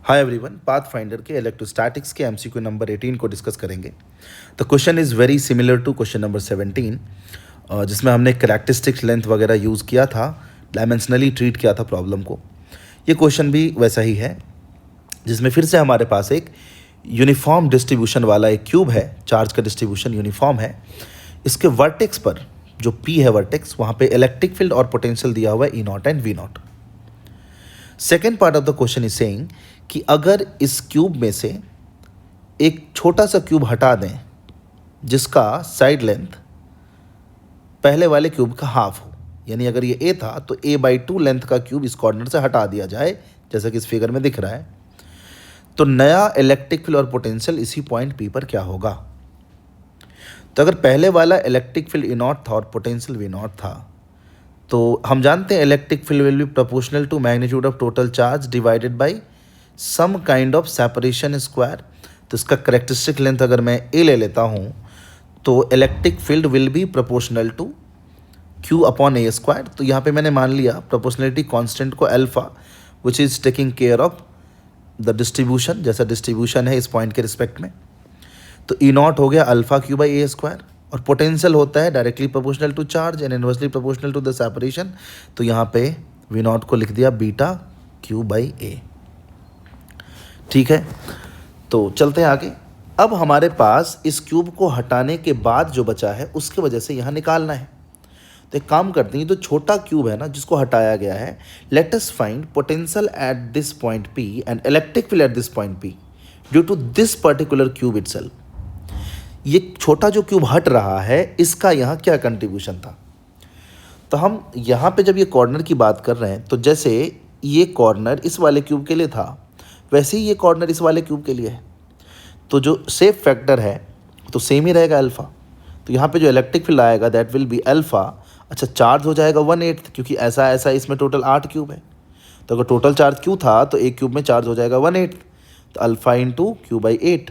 हाय everyone, Pathfinder के electrostatics के MCQ number 18 को डिस्कस करेंगे। The question is very similar to question number 17, जिसमें हमने करैक्टरिस्टिक्स लेंथ वगैरह यूज़ किया था, डायमेंशनली ट्रीट किया था प्रॉब्लम को। ये क्वेश्चन भी वैसा ही है, जिसमें फिर से हमारे पास एक यूनिफॉर्म डिस्ट्रीब्यूशन वाला एक क्यूब है। चार्ज का डिस्ट्रीब्यूशन यूनिफॉर्म है। इसके वर्टेक्स पर जो पी है वर्टेक्स, वहाँ पे इलेक्ट्रिक फील्ड और पोटेंशियल दिया हुआ है E naught and V naught. Second part of the question is saying कि अगर इस क्यूब में से एक छोटा सा क्यूब हटा दें जिसका साइड लेंथ पहले वाले क्यूब का हाफ हो, यानी अगर ये ए था तो a/2 लेंथ का क्यूब इस कॉर्नर से हटा दिया जाए, जैसा कि इस फिगर में दिख रहा है, तो नया इलेक्ट्रिक फील्ड और पोटेंशियल इसी पॉइंट पी पर क्या होगा। तो अगर पहले वाला इलेक्ट्रिक फील्ड ई नॉट था और पोटेंशियल वी नॉट था, तो हम जानते हैं electric field will be proportional to magnitude of total charge divided by some kind of separation square. तो इसका करेक्टरिस्टिक लेंथ अगर मैं ए ले लेता हूँ तो electric field will be proportional to q upon a square. तो यहाँ पे मैंने मान लिया प्रोपोर्शनलिटी कांस्टेंट को alpha, which is taking care of the distribution, जैसा डिस्ट्रीब्यूशन है इस पॉइंट के रिस्पेक्ट में। तो ई नॉट हो गया alpha q by a square, और पोटेंशियल होता है directly proportional to charge and inversely proportional to the separation. तो यहाँ पे वी नॉट को लिख दिया बीटा क्यू बाई ए। ठीक है, तो चलते हैं आगे। अब हमारे पास इस क्यूब को हटाने के बाद जो बचा है उसके वजह से यहाँ निकालना है। तो एक काम करते हैं, तो छोटा क्यूब है ना जिसको हटाया गया है, let us find potential at this point P and electric field at this point P due to this particular cube itself. ये छोटा जो क्यूब हट रहा है इसका यहाँ क्या कंट्रीब्यूशन था। तो हम यहाँ पे जब ये कॉर्नर की बात कर रहे हैं, तो जैसे ये कॉर्नर इस वाले क्यूब के लिए था, वैसे ही ये कॉर्नर इस वाले क्यूब के लिए है। तो जो सेफ फैक्टर है तो सेम ही रहेगा अल्फ़ा। तो यहाँ पे जो इलेक्ट्रिक फील्ड आएगा दैट विल बी अल्फ़ा। अच्छा, चार्ज हो जाएगा 1/8, क्योंकि ऐसा इसमें टोटल 8 क्यूब है। तो अगर टोटल चार्ज क्यू था तो एक क्यूब में चार्ज हो जाएगा 1/8, तो alpha into Q by 8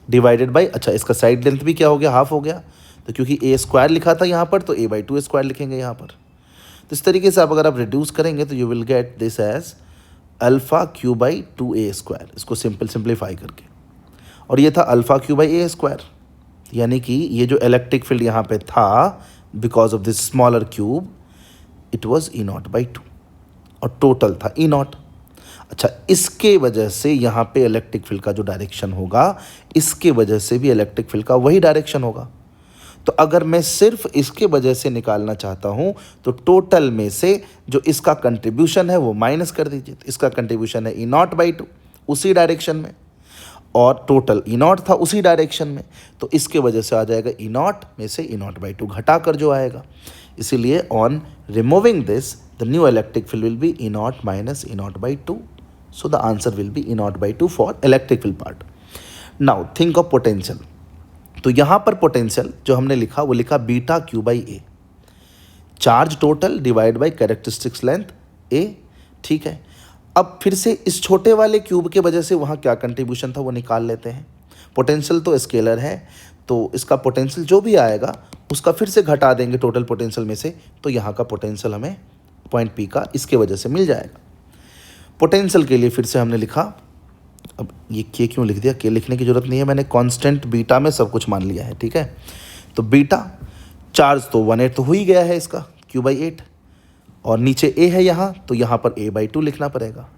divided by, अच्छा इसका साइड लेंथ भी क्या हो गया, हाफ हो गया। तो क्योंकि ए स्क्वायर लिखा था यहाँ पर तो a/2 स्क्वायर लिखेंगे यहाँ पर। तो इस तरीके से अगर आप रिड्यूस करेंगे तो you will get this as alpha q by 2a square, इसको सिंप्लीफाई करके। और ये था alpha q by a square, यानी कि ये जो इलेक्ट्रिक फील्ड यहाँ पे था because of this smaller cube it was E naught by 2 और टोटल था ई नॉट। अच्छा, इसके वजह से यहाँ पे इलेक्ट्रिक फील्ड का जो डायरेक्शन होगा, इसके वजह से भी इलेक्ट्रिक फील्ड का वही डायरेक्शन होगा। तो अगर मैं सिर्फ इसके वजह से निकालना चाहता हूँ तो टोटल में से जो इसका कंट्रीब्यूशन है वो माइनस कर दीजिए। तो इसका कंट्रीब्यूशन है ई नॉट बाई 2 उसी डायरेक्शन में, और टोटल ई नॉट था उसी डायरेक्शन में, तो इसके वजह से आ जाएगा ई नॉट में से ई नॉट बाई 2 घटा कर जो आएगा। इसीलिए on removing this the new electric field will be E naught minus E naught by 2। So the answer will be E naught by 2 for electric field part. Now think of potential. तो यहाँ पर potential जो हमने लिखा वो लिखा beta Q by A, charge total divide by characteristics length A. ठीक है, अब फिर से इस छोटे वाले क्यूब के वजह से वहाँ क्या कंट्रीब्यूशन था वो निकाल लेते हैं। पोटेंशियल तो स्केलर है, तो इसका पोटेंशियल जो भी आएगा उसका फिर से घटा देंगे टोटल पोटेंशियल में से, तो यहाँ का पोटेंशियल हमें पॉइंट पी का इसके वजह से मिल जाएगा। पोटेंशियल के लिए फिर से हमने लिखा, अब ये के क्यों लिख दिया, के लिखने की जरूरत नहीं है, मैंने कांस्टेंट बीटा में सब कुछ मान लिया है। ठीक है, तो बीटा चार्ज तो 1/8 तो हो ही गया है इसका क्यू बाई 8, और नीचे ए है यहाँ, तो यहाँ पर a/2 लिखना पड़ेगा।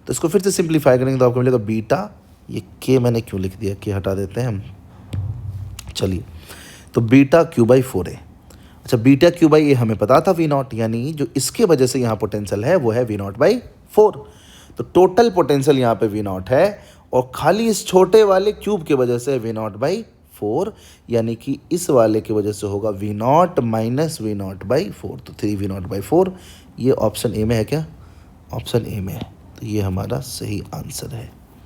तो इसको फिर से सिंप्लीफाई करेंगे तो आपको मिलेगा बीटा, ये के मैंने क्यों लिख दिया, के हटा देते हैं हम, चलिए, तो बीटा क्यू बाई 4a। अच्छा, बीटा क्यू बाई ए हमें पता था वी नॉट, यानी जो इसके वजह से यहाँ पोटेंशियल है वो है वी नॉट बाई 4। तो टोटल पोटेंशियल यहाँ पे वी नॉट है, और खाली इस छोटे वाले क्यूब के वजह से वी नॉट बाई 4, यानी कि इस वाले की वजह से होगा V naught minus V naught by 4। तो 3 वी नॉट बाई 4, ये ऑप्शन ए में है क्या, ऑप्शन ए में है, तो ये हमारा सही आंसर है।